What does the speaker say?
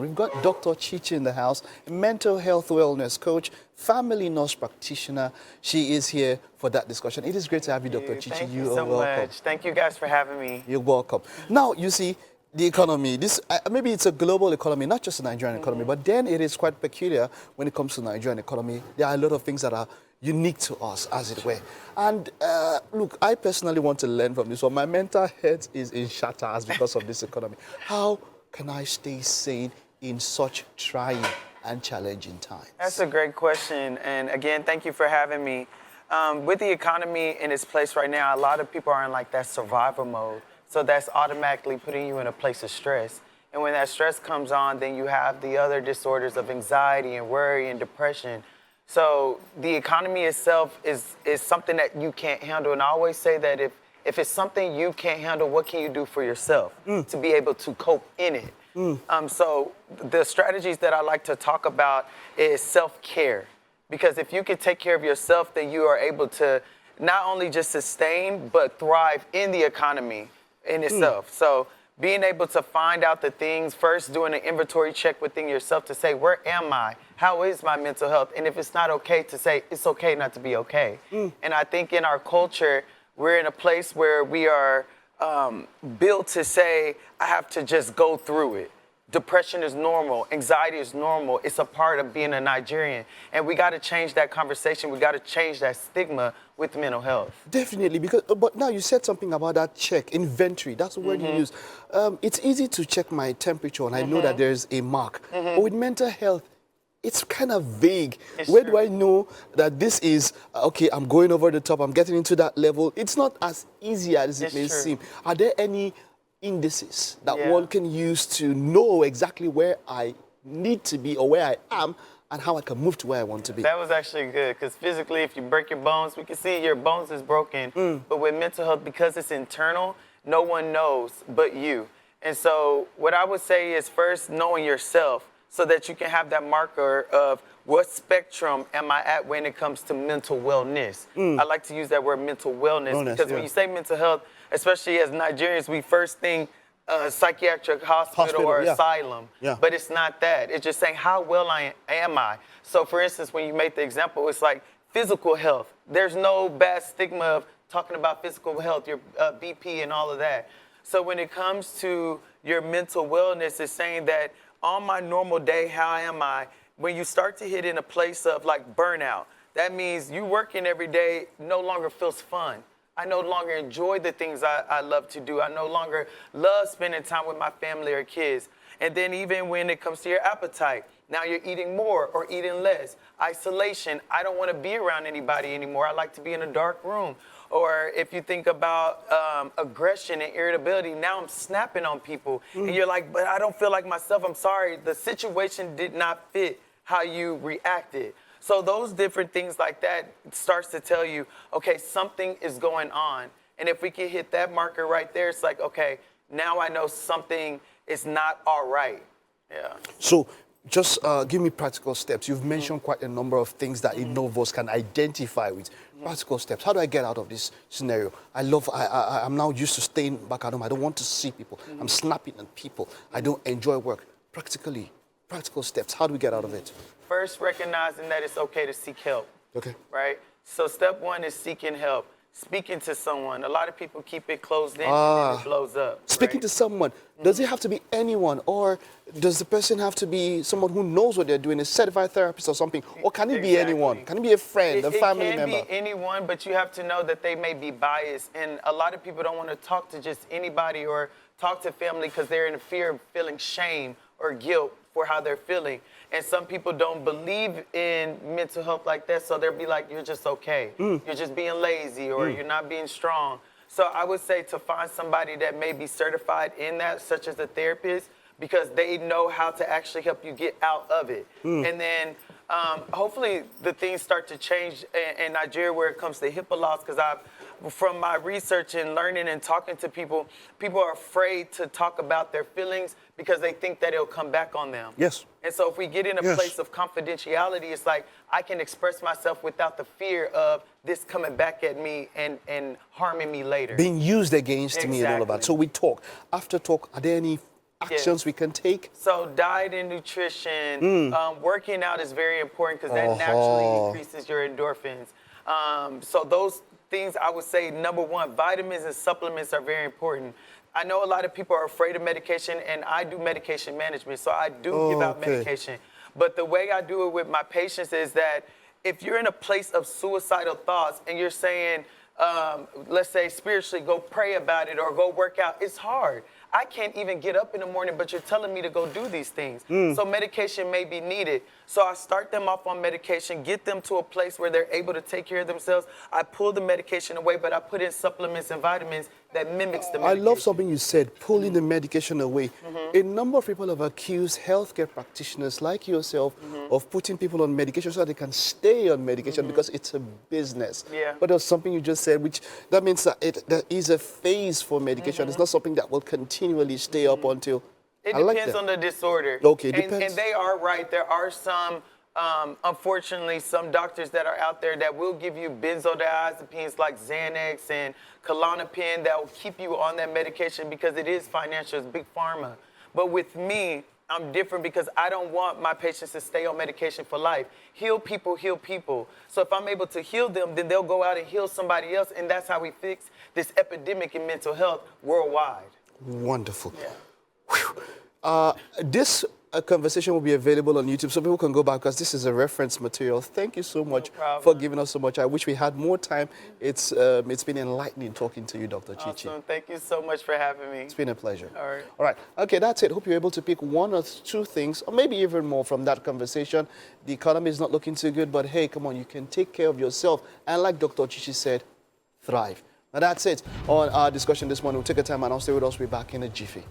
one. We've got Dr. Chichi in the house, a mental health wellness coach, family nurse practitioner. She is here for that discussion. It is great to have you, Dr. Chichi. Thank you so much. Thank you guys for having me. You're welcome. Now, you see, the economy, maybe it's a global economy, not just a Nigerian economy, but then it is quite peculiar when it comes to the Nigerian economy. There are a lot of things that are unique to us, as it were. And look, I personally want to learn from this one. My mental health is in shatters because of this economy. How can I stay sane in such trying and challenging times? That's a great question. And again, thank you for having me. With the economy in its place right now, a lot of people are in like that survival mode. So that's automatically putting you in a place of stress. And when that stress comes on, then you have the other disorders of anxiety and worry and depression. So the economy itself is something that you can't handle. And I always say that if it's something you can't handle, what can you do for yourself to be able to cope in it? So the strategies that I like to talk about is self-care. Because if you can take care of yourself, then you are able to not only just sustain, but thrive in the economy in itself. So being able to find out the things, first doing an inventory check within yourself to say, where am I? How is my mental health? And if it's not okay, to say, it's okay not to be okay. And I think in our culture, we're in a place where we are built to say, I have to just go through it. Depression is normal. Anxiety is normal. It's a part of being a Nigerian. And we got to change that conversation. We got to change that stigma with mental health. Definitely, but now you said something about that check, inventory. That's the word you use. It's easy to check my temperature, and I know that there's a mark. But with mental health, it's kind of vague. Where do I know that this is, okay, I'm going over the top, I'm getting into that level? It's not as easy as it may seem. Are there any indices that one can use to know exactly where I need to be or where I am and how I can move to where I want to be? That was actually good, because physically, if you break your bones, we can see your bones is broken. But with mental health, because it's internal, no one knows but you. And so what I would say is first knowing yourself so that you can have that marker of what spectrum am I at when it comes to mental wellness. I like to use that word mental wellness because when you say mental health, especially as Nigerians, we first think psychiatric hospital or asylum, but it's not that. It's just saying how well am I. So for instance, when you make the example, it's like physical health. There's no bad stigma of talking about physical health, your BP and all of that. So when it comes to your mental wellness, it's saying that on my normal day, how am I? When you start to hit in a place of like burnout, that means you working every day no longer feels fun. I no longer enjoy the things I love to do. I no longer love spending time with my family or kids. And then even when it comes to your appetite, now you're eating more or eating less. Isolation, I don't want to be around anybody anymore. I like to be in a dark room. Or if you think about aggression and irritability, now I'm snapping on people. And you're like, but I don't feel like myself. I'm sorry. The situation did not fit how you reacted. So those different things like that starts to tell you, okay, something is going on. And if we can hit that marker right there, it's like, okay, now I know something is not all right. Yeah. So just give me practical steps. You've mentioned quite a number of things that Innovos can identify with. Practical steps. How do I get out of this scenario? I'm now used to staying back at home. I don't want to see people. I'm snapping at people. I don't enjoy work. Practical steps. How do we get out of it? First, recognizing that it's okay to seek help. Okay. Right? So step one is seeking help. Speaking to someone. A lot of people keep it closed in and then it blows up. Speaking to someone. Does it have to be anyone, or does the person have to be someone who knows what they're doing, a certified therapist or something? Or can it be anyone? Can it be a friend, a family member? It can be anyone, but you have to know that they may be biased. And a lot of people don't want to talk to just anybody or talk to family because they're in fear of feeling shame or guilt for how they're feeling. And some people don't believe in mental health like that, so they'll be like, you're just okay. You're just being lazy, or you're not being strong. So I would say to find somebody that may be certified in that, such as a therapist, because they know how to actually help you get out of it. And then hopefully the things start to change in Nigeria where it comes to HIPAA laws, because from my research and learning and talking to people, people are afraid to talk about their feelings because they think that it'll come back on them. Yes. And so if we get in a place of confidentiality, it's like I can express myself without the fear of this coming back at me and harming me later. Being used against me and all of that. So we talk. After talk, are there any actions we can take? So diet and nutrition, working out is very important because that naturally increases your endorphins. So those things, I would say, number one, vitamins and supplements are very important. I know a lot of people are afraid of medication, and I do medication management, so I do give out medication. But the way I do it with my patients is that if you're in a place of suicidal thoughts and you're saying, let's say spiritually, go pray about it or go work out, it's hard. I can't even get up in the morning, but you're telling me to go do these things. So medication may be needed. So I start them off on medication, get them to a place where they're able to take care of themselves. I pull the medication away, but I put in supplements and vitamins that mimics the medication. I love something you said, pulling the medication away. A number of people have accused healthcare practitioners like yourself of putting people on medication so that they can stay on medication because it's a business. Yeah. But there's something you just said, which that means that there is a phase for medication. It's not something that will continually stay up until... It I like depends that. on the disorder. Okay, it depends. And they are right. There are some, unfortunately, some doctors that are out there that will give you benzodiazepines like Xanax and Klonopin that will keep you on that medication because it is financial. It's big pharma. But with me, I'm different because I don't want my patients to stay on medication for life. Heal people, heal people. So if I'm able to heal them, then they'll go out and heal somebody else. And that's how we fix this epidemic in mental health worldwide. Wonderful. Yeah. This conversation will be available on YouTube, so people can go back because this is a reference material. Thank you so much for giving us so much. I wish we had more time. It's been enlightening talking to you, Dr. Chichi. Awesome. Thank you so much for having me. It's been a pleasure. All right. All right. Okay, that's it. Hope you're able to pick one or two things, or maybe even more from that conversation. The economy is not looking too good, but hey, come on, you can take care of yourself. And like Dr. Chichi said, thrive. Now that's it on our discussion this morning. We'll take a time and I'll stay with us. We'll be back in a jiffy.